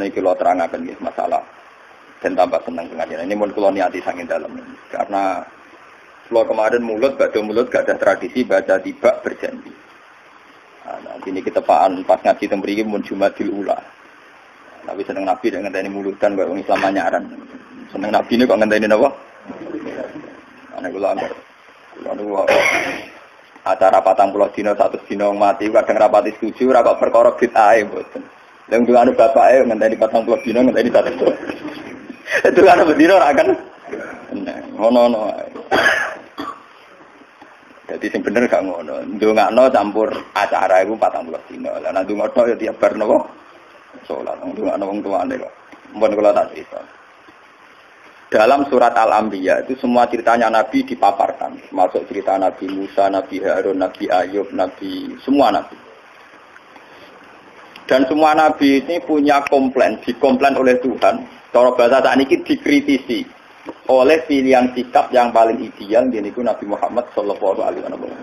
Ini kalau terangkan masalah dan tambah senang pengajian. Ini mun kula niati sange dalam ini. Karena kalau kemarin mulut gak ada tradisi baca tiba berjanji. Nah, ini kita pas ngaji tembriki mun Jumadil Ula. Tapi seneng Nabi dengan ngenteni mulutan kok wong Islam anyaran. Seneng Nabi ini kok ngenteni napa? Ana kula anggar. Kula niku acara 40 dina 100 dina mati kadang rapati setuju ora kok perkara bid'ah mboten. Lha ndungane bapake ngenteni 40 dina ngenteni 100. Itu kan bendina ora kan. Ngono-ngono. Jadi sing bener gak ngono. Ndongakno campur acara iku 40 dina. Lah nek ndonga tok ya tiap bar napa? Salat ndongakno wong tuane kok. Mun kula tak cerita. Dalam surat Al-Anbiya itu semua ceritanya Nabi dipaparkan, termasuk cerita Nabi Musa, Nabi Harun, Nabi Ayub, semua Nabi. Dan semua Nabi ini punya komplain, dikomplain oleh Tuhan. Cara bahasa saat ini dikritisi oleh pilihan sikap yang paling ideal, yaitu Nabi Muhammad Sallallahu Alaihi Wasallam.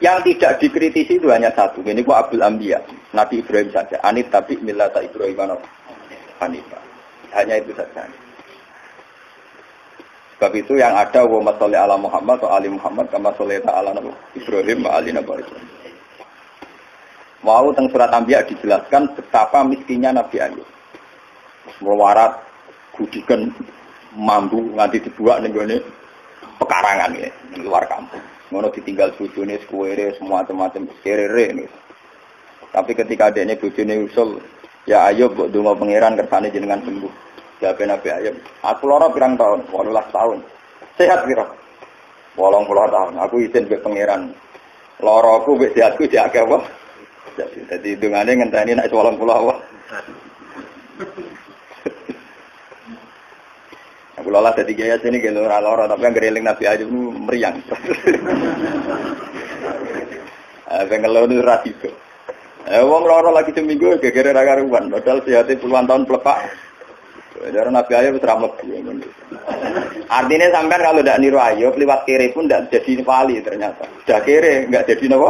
Yang tidak dikritisi itu hanya satu, yaitu Abdul Anbiya, Nabi Ibrahim saja. Anit tabi millata Ibrahim Hanifah. Hanya itu saja. Sebab itu yang ada wa sholli ala Muhammad wa ali Muhammad kama shollaita ala Ibrahim wa ali Ibrahim. Mau teng surat Anbiya dijelaskan betapa miskinnya Nabi Ayub. Mewarat gudikan mambu nganti dibuat ning gone pekarangan ya, ning luar kampung. Ngono ditinggal bojone sekuwere semua macam kerere nih. Tapi ketika adekne bojone usul, ya Ayub mbok donga pangeran kersane jenengan sembuh. Jawab Nabi Ayub, aku lara pirang tahun? 18 tahun. Sehat pira? 80 tahun. Aku izin mbek pangeran. Laraku mbek sehatku diake apa? Jadi dungane ngenteni nek 80 apa? Aku lola dadi kiai sini ge lara tapi yang gereling Nabi Ayub meriang. Pengen lu rasiko. Wong lara lagi seminggu gegere ra karuan, padahal sehate puluhan tahun plepak. Jadi Nabi Ayub teramat. Artinya sampai kalau tidak niru Ayub, lewat kiri pun tidak jadi wali ternyata. Sudah kiri, nggak jadi apa?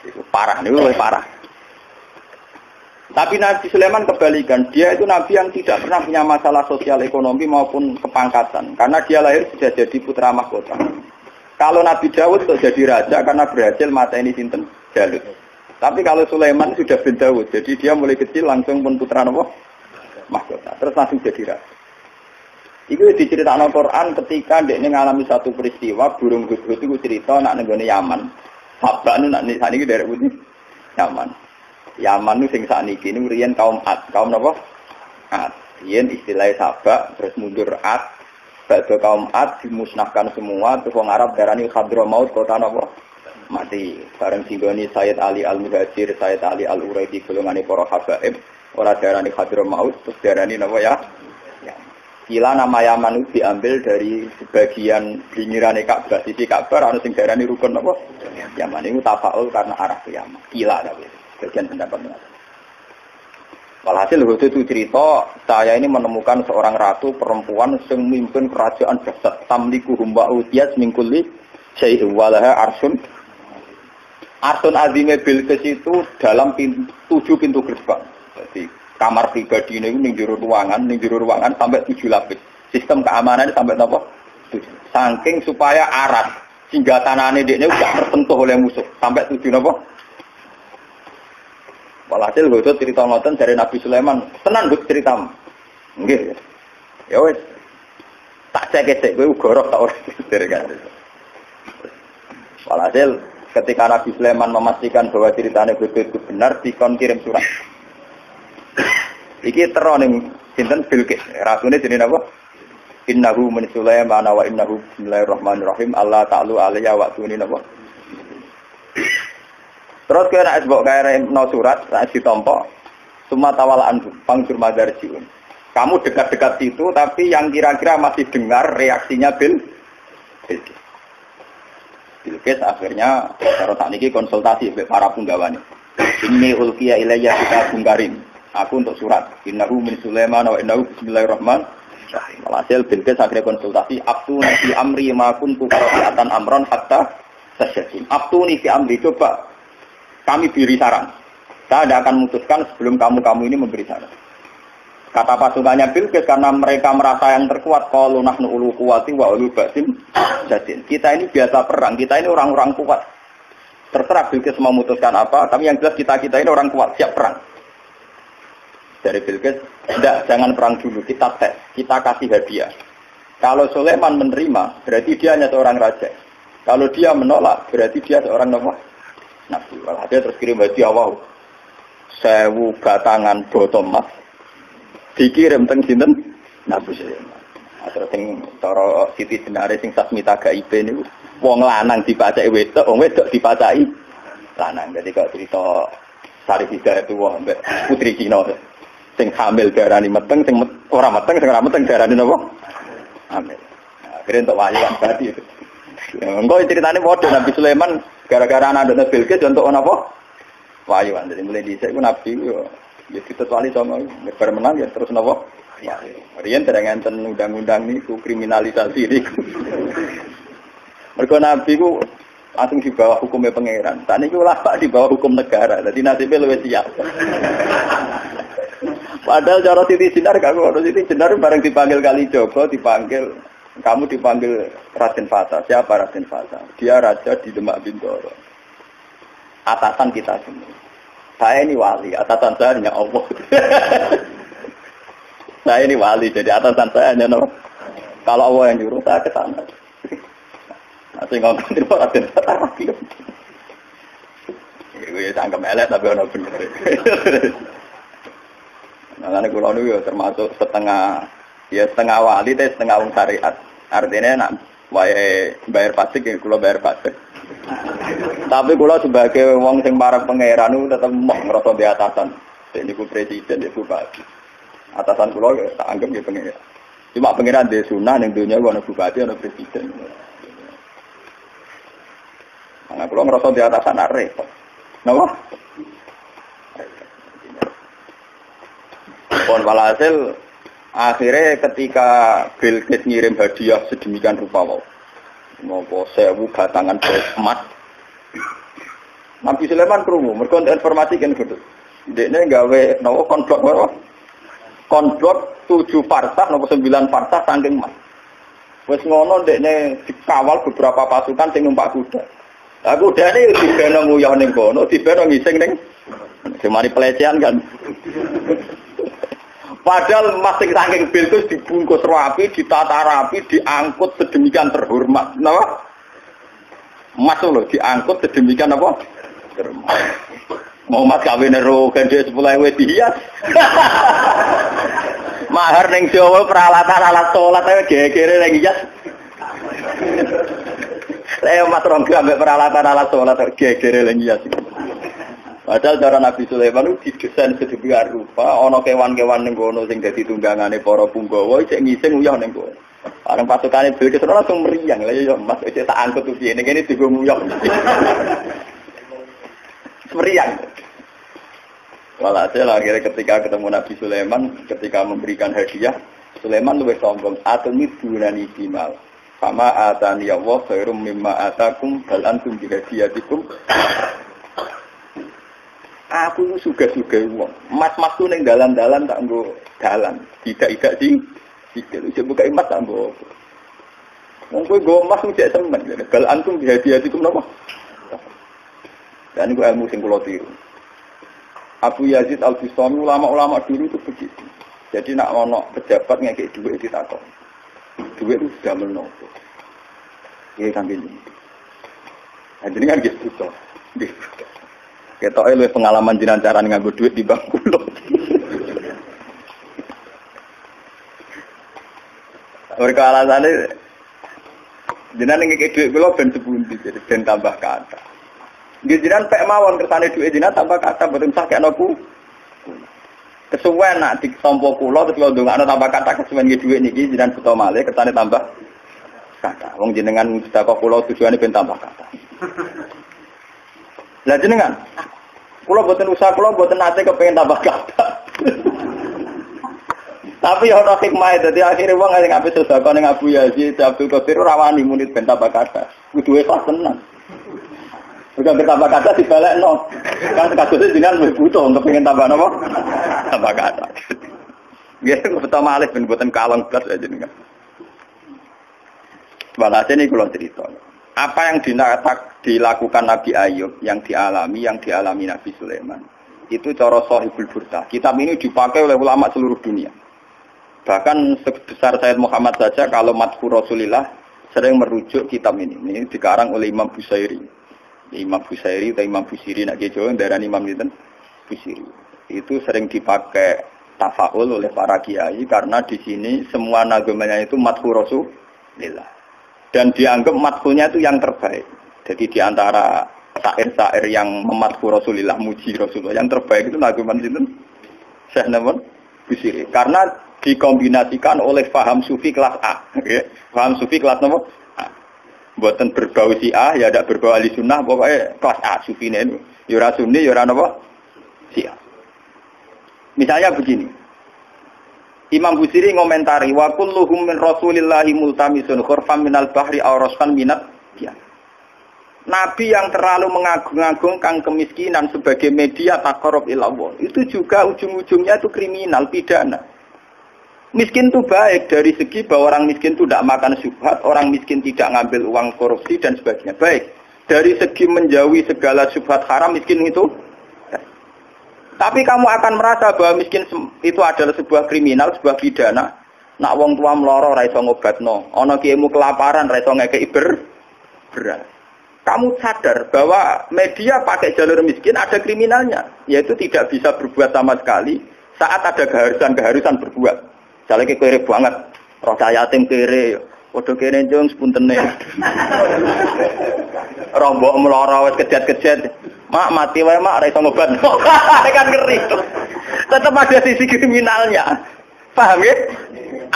Itu parah, ini lebih parah. Tapi Nabi Sulaiman kebalikan, dia itu Nabi yang tidak pernah punya masalah sosial ekonomi maupun kepangkatan. Karena dia lahir sudah jadi putra mahkota. Kalau Nabi Dawud itu jadi raja karena berhasil mata ini sinten Jalut. Tapi kalau Sulaiman sudah bin Dawud, jadi dia mulai kecil langsung pun putra apa? Mahkota. Terus langsung jadi raja. Itu diceritakan Al-Quran ketika dia mengalami satu peristiwa burung hudhud itu cerita nak nenggone Yaman. Sabak nu nak saat ini dari putih Yaman. Yaman nu sing saat ini riyen kaum Ad. Kaum apa? Ad. Riyen istilahnya Sabak terus mundur Ad. Bakal kaum Ad dimusnahkan semua. Terus orang Arab darani Hadramaut kota apa? Mati. Bareng singgoni Sayyid Ali Al-Muhajir, Sayyid Ali Al-Uraidi golongane para habaib. Orang darani Hadramaut, terus darani apa ya? Kila nama Yaman itu diambil dari sebagian pinggiran Ka'bah, sisi Ka'bah, ada sing darani rukun apa? Yaman itu tafaul karena arah ke Yaman. Kila tapi sebagian pendapatnya. Walhasil waktu itu cerita, saya ini menemukan seorang ratu perempuan yang memimpin kerajaan besar. Tamliku humba utiyas mingkuli syai'u walaha arsun. Arsun azime Bilqis itu dalam 7 pintu gerbang. Jadi kamar pribadi ini ning jero ruangan sampai 7 lapis. Sistem keamanan sampai apa? 7. Saking supaya arat sehingga tanahane dekne enggak tersentuh oleh musuh sampai 7 napa? Walhasil godo cerita ngoten dari Nabi Sulaiman, tenan Gus ceritamu. Nggih. Ya wis. Tak cek-cek kowe gorok ta ora dari kan. Walhasil ketika Nabi Sulaiman memastikan bahwa ceritanya itu benar, dikon kirim surat. Iki tero ning sinten Bilqis. Rasune jenenge apa? Innahu min Sulaiman wa innahu bismillahirrahmanirrahim. Allah ta'ala alayya wa tuni napa? Terus kena esbok kaya no surat, saat ditompo, semua tawalaan panggur madarjiun. Kamu dekat-dekat situ, tapi yang kira-kira masih dengar reaksinya Bilqis. Bilqis akhirnya taruh tak niki konsultasi dengan para punggawane. Inni ulqiya ilayya kitabun karim. Aku untuk surat. Innahu min Sulaiman wa innahu bismillahirrahmanirrahim. Alhasil Bilqis akhirnya konsultasi. Abtuni fi amri ma kuntu qaraatan amran hatta tasyadun. Abtuni fi amri, coba kami beri saran. Saya tidak akan memutuskan sebelum kamu ini memberi syarat. Kata pasukannya Bilqis karena mereka merasa yang terkuat, qalu nahnu ulu quwwati wa ulu ba'sin jadin. Kita ini biasa perang, kita ini orang-orang kuat. Terserah Bilqis memutuskan apa, tapi yang jelas kita ini orang kuat, siap perang. Dari Bilqis, tidak, jangan perang dulu, kita tes, kita kasih hadiah. Kalau Sulaiman menerima, berarti dia hanya seorang raja. Kalau dia menolak, berarti dia seorang nabi. Dia terus kirim hadiah, wow, 1000 batangan botol emas, dikirim teng sinten Nabi Sulaiman. Terus sing cara Siti Jenare sing Sasmita Gaibe niku wong lanang dipacaki wedok, wong wedok dipacaki lanang. Jadi kok cerita Sari Hidayah itu wong mbek putri Cina. Sing hamil darani meteng, sing ora meteng darani napa? Hamil. Akhirnya untuk wali kan berarti itu. Engko ceritane padha Nabi Sulaiman gara-gara anak Bilqis untuk napa? Wayuan. Jadi mulai dhisik ku Nabi yo ya ditutwali sama bar menang ya terus napa? Ya. Riyen dereng enten undang-undang niku kriminalisasi niku. Mergo Nabi ku langsung di bawah hukumnya pangeran. Sakniki ulama di bawah hukum negara. Dadi nasibe luwih siap. Padahal cara Siti Jenar gak ngono. Siti Jenar bareng dipanggil Kalijogo, kamu dipanggil Raden Fata. Siapa Raden Fata? Dia raja di Demak Bintoro. Atasan kita semua. Saya ini wali, atasan saya hanya Allah. Saya ini wali, jadi atasan saya hanya Allah. Kalau Allah yang nyuruh saya ke sana. Nanti ngomong di Raden Fata lagi. Gue sangka melek tapi ono bener. Nah, kula niku termasuk setengah wali teh setengah wong syariat. Artinya nak wae bayar pajak ya kula bayar pajak. Tapi kula sebagai wong sing parek pangeran niku tetep mok ngrasa di atasan. Niku presiden niku bupati. Atasan kula ya tak anggap ya pangeran. Cuma pangeran di sunah ning dunya ana bupati ana presiden. Nah, kula ngrasa di atasan repot. Napa? Pon walhasil akhirnya ketika Bilqis ngirim hadiah sedemikian rupa ngopo 1000 batangan emas. Nabi Sulaiman krungu mergo informasi kan gitu. Dekne gawe nopo konblok 7 farsah nopo 9 farsah saking emas. Wis ngono dekne dikawal beberapa pasukan sing numpak kuda. Lah kudane dibeno nguyah ning kono, dibeno ngising ning semari pelecehan kan. Padahal masing saking Bilqis dibungkus rapi, ditata rapi, diangkut sedemikian terhormat. Napa? Mas lho diangkut sedemikian apa? Terhormat. Mau mas kawin ero gandhe 10.000 dihias. Mahar ning Jawa peralatan alat salat ae gegere ning hias. Saya mas rong ambek peralatan alat salat gegere ning hias. Padahal cara Nabi Sulaiman itu didesain sedemikian rupa, ana kewan-kewan ning kono sing dadi tunggangane para punggawa isih ngising uyah ning kono. Bareng pasukane Bilqis langsung meriang. Lah ya Mas iki tak angkut piye ning kene digo nguyah. Meriang. Walhasil akhirnya ketika ketemu Nabi Sulaiman, ketika memberikan hadiah, Sulaiman luwih sombong, atumi dunani bimal. Sama atani Allah khairum mimma atakum bal antum bi hadiyatikum. Aku itu suga-suga wong. Mas-masku ning dalan-dalan tak nggo dalan. Tidak sih. Iki buka emas tak nggo. Wong kowe nggo emas cek temen. Bal antum bi hadiyatikum napa? Dan itu ilmu sing kula tiru. Abu Yazid Al-Bistami ulama-ulama dulu itu begitu. Jadi nak ono pejabat ngekek duit ditakon. Duit itu sudah menopo. Iya kan gini. Nah jadi kan gitu toh. Ketoke luwih pengalaman jinan cara nganggo duit di bangku lho. Mereka alasane jenengan ngekek duit kula ben sepundi jadi ben tambah kata. Nggih jenengan pek mawon kersane duit jenengan tambah kata mboten sakekno ku. Kesuwen nak ditampa kula terus ndongakno tambah kata kesuwen nggih duit niki jenengan buta malih kersane tambah kata. Wong jenengan sedekah kula tujuane ben tambah kata. Lah jenengan, kula boten usaha kula boten nate kepengin tambah kata. Tapi ya ora hikmah dadi akhire wong sing ape sedekah ning Abu Yazid Abdul Qadir ora wani munit ben tambah kata. Kudu ikhlas tenan. Bukan bertambah kata dibalekno. Kan kasusnya jenengan wis butuh untuk pengen tambah napa? Tambah kata. Nggih, pertama alih ben mboten kalong blas aja jenengan. Walhasil ini kalau cerita. Apa yang dilakukan Nabi Ayub, yang dialami Nabi Sulaiman, itu cara Shahihul Burdah. Kitab ini dipakai oleh ulama seluruh dunia. Bahkan sebesar Sayyid Muhammad saja, kalau Madhu Rasulillah sering merujuk kitab ini. Ini dikarang oleh Imam Busairi. Imam Busairi atau Imam Busiri, nak Jawa, daerah Imam itu Busiri. Itu sering dipakai tafaul oleh para kiai karena di sini semua nagamanya itu Madhu Rasulillah. Dan dianggap madhunya itu yang terbaik. Jadi di antara syair-syair yang memadhu Rasulullah, muji Rasulullah, yang terbaik itu naguman itu Syekh Namun Busiri. Karena dikombinasikan oleh faham sufi kelas A. Okay? Faham sufi kelas nomor A. Buatan berbau si A, ya ada berbau ahli sunnah, pokoknya kelas A sufi ini. Yura sunni, yura apa? Si A. Misalnya begini. Imam Busiri ngomentari wa kulluhum min Rasulillahi multamisun khurfam minal bahri aw rasfan minat ya. Nabi yang terlalu mengagung-agungkan kemiskinan sebagai media taqarrub ila Allah, itu juga ujung-ujungnya itu kriminal, pidana. Miskin itu baik dari segi bahwa orang miskin itu tidak makan syubhat, orang miskin tidak ngambil uang korupsi dan sebagainya. Baik. Dari segi menjauhi segala syubhat haram, miskin itu. Tapi kamu akan merasa bahwa miskin itu adalah sebuah kriminal, sebuah pidana. Nak wong tua meloro ra iso ngobatno, ana kiaimu kelaparan ra iso ngekeki beras. Kamu sadar bahwa media pakai jalur miskin ada kriminalnya, yaitu tidak bisa berbuat sama sekali saat ada keharusan berbuat. Misalnya kere banget, roh yatim kere, padha kene njung sepuntene. Roh mbok meloro wis kejet-kejet. Mak mati wae mak ora iso ngobat. Kan ngeri. Tetap ada sisi kriminalnya. Paham ya?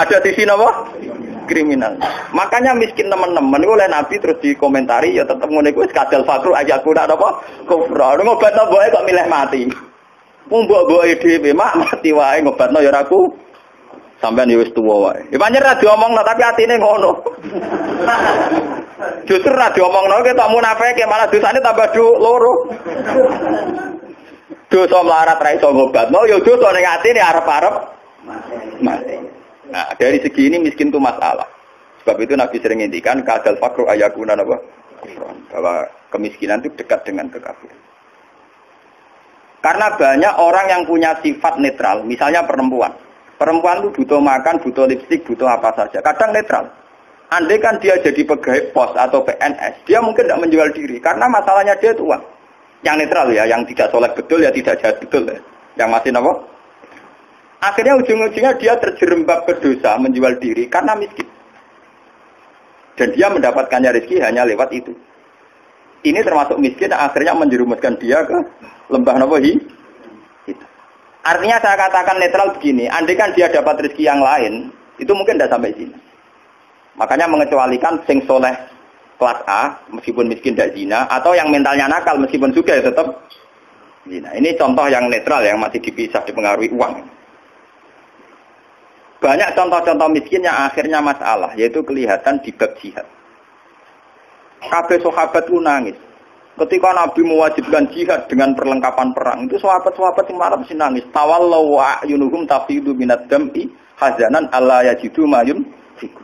Ada sisi apa? Kriminal. Makanya miskin teman-teman itu oleh Nabi terus dikomentari ya tetap ngene iku wis kadal fakru aja aku ndak apa kufra. Ngobatno mboke kok milih mati. Wong mbok-mboke dhewe mak mati wae ngobatno ya aku. Sampeyan ya wis tuwa wae. Ya pancen ra diomongno tapi atine ngono. Justru ra diomongno ketok munafike malah dosane tambah loro. Dosa melarat ra iso ngobatno ya dosa ning atine arep-arep mati. Nah, dari segi ini miskin itu masalah. Sebab itu Nabi sering ngendikan kadal fakru ayakuna apa? Bahwa kemiskinan itu dekat dengan kekafiran. Karena banyak orang yang punya sifat netral, misalnya perempuan. Perempuan itu butuh makan, butuh lipstik, butuh apa saja. Kadang netral. Andai kan dia jadi pegawai pos atau PNS, dia mungkin tidak menjual diri. Karena masalahnya dia itu uang. Yang netral ya, yang tidak soleh betul ya tidak jahat betul ya. Yang masih apa? Akhirnya ujung-ujungnya dia terjerembab ke dosa menjual diri karena miskin. Dan dia mendapatkannya rezeki hanya lewat itu. Ini termasuk miskin akhirnya menjerumuskan dia ke lembah nawahi. Artinya saya katakan netral begini, andai kan dia dapat rezeki yang lain, itu mungkin tidak sampai sini. Makanya mengecualikan sing soleh kelas A, meskipun miskin tidak zina, atau yang mentalnya nakal meskipun juga ya tetap zina. Ini contoh yang netral yang masih dipisah dipengaruhi uang. Banyak contoh-contoh miskin yang akhirnya masalah, yaitu kelihatan di bab jihad. Kabeh sahabat itu nangis. Ketika Nabi mewajibkan jihad dengan perlengkapan perang, itu sahabat-sahabat yang marah mesti nangis. Tawallau wa ayunuhum tafidu minad dam'i hazanan alla yajidu mayun fikum.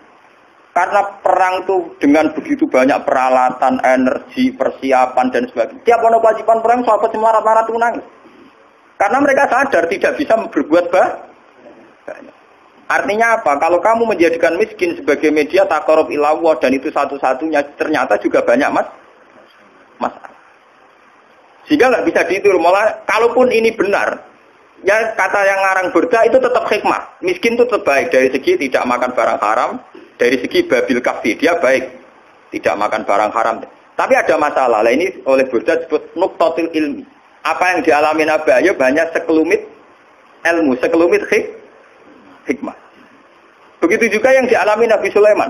Karena perang itu dengan begitu banyak peralatan, energi, persiapan dan sebagainya. Tiap ada kewajiban perang, sahabat yang marah-marah itu nangis. Karena mereka sadar tidak bisa berbuat banyak. Artinya apa? Kalau kamu menjadikan miskin sebagai media taqarrub ila Allah dan itu satu-satunya, ternyata juga banyak masalah. Sehingga nggak bisa ditur. Malah kalaupun ini benar, ya kata yang ngarang Burda itu tetap hikmah. Miskin itu tetap baik dari segi tidak makan barang haram, dari segi babil kafi dia baik, tidak makan barang haram. Tapi ada masalah. Lah ini oleh Burda disebut nuqtatul ilmi. Apa yang dialami Nabi Ayub hanya sekelumit ilmu, sekelumit hikmah. Begitu juga yang dialami Nabi Sulaiman.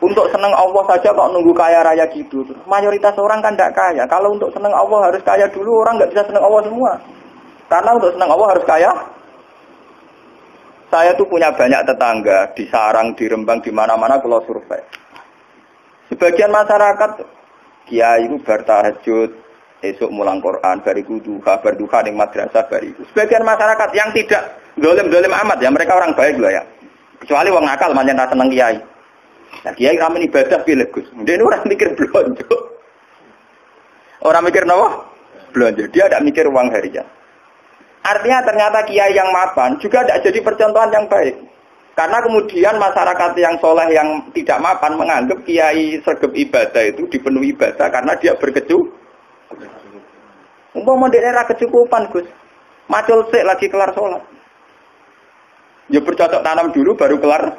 Untuk senang Allah saja kok nunggu kaya raya gitu. Mayoritas orang kan tidak kaya. Kalau untuk senang Allah harus kaya dulu, orang nggak bisa senang Allah semua. Karena untuk senang Allah harus kaya. Saya tuh punya banyak tetangga di Sarang, di Rembang, di mana-mana kalau survei. Sebagian masyarakat Kiai itu bertahajud, esok mulang Quran, bariku duha, berduha ning madrasah bariku. Sebagian masyarakat yang tidak dolim-dolim amat ya, mereka orang baik loh ya. Kecuali wong nakal manjen ra seneng kiai. Nah, kiai ramen ibadah pilih Gus. Ndene ora mikir blonjo. Orang mikir napa? Blonjo. Dia tidak mikir uang harian. Artinya ternyata kiai yang mapan juga tidak jadi percontohan yang baik. Karena kemudian masyarakat yang soleh yang tidak mapan menganggap kiai sergap ibadah itu dipenuhi ibadah karena dia berkecukupan. Umpama ndekne ra kecukupan, Gus. Macul sik lagi kelar sholat. Ya bercocok tanam dulu baru kelar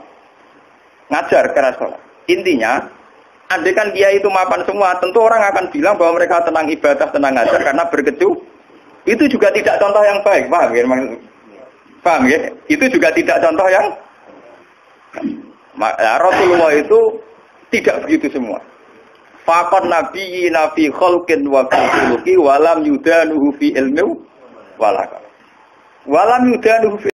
ngajar keras sholat. Intinya, andai kan kiai itu mapan semua, tentu orang akan bilang bahwa mereka tenang ibadah, tenang ngajar karena berkecukupan. Itu juga tidak contoh yang baik, paham ya? Paham ya? Itu juga tidak contoh yang Rasulullah itu tidak begitu semua. Faqad nabiyina fi khalqin wa fi khuluqi walam yudanuhu fi ilmi walaka. Walam yudanuhu fi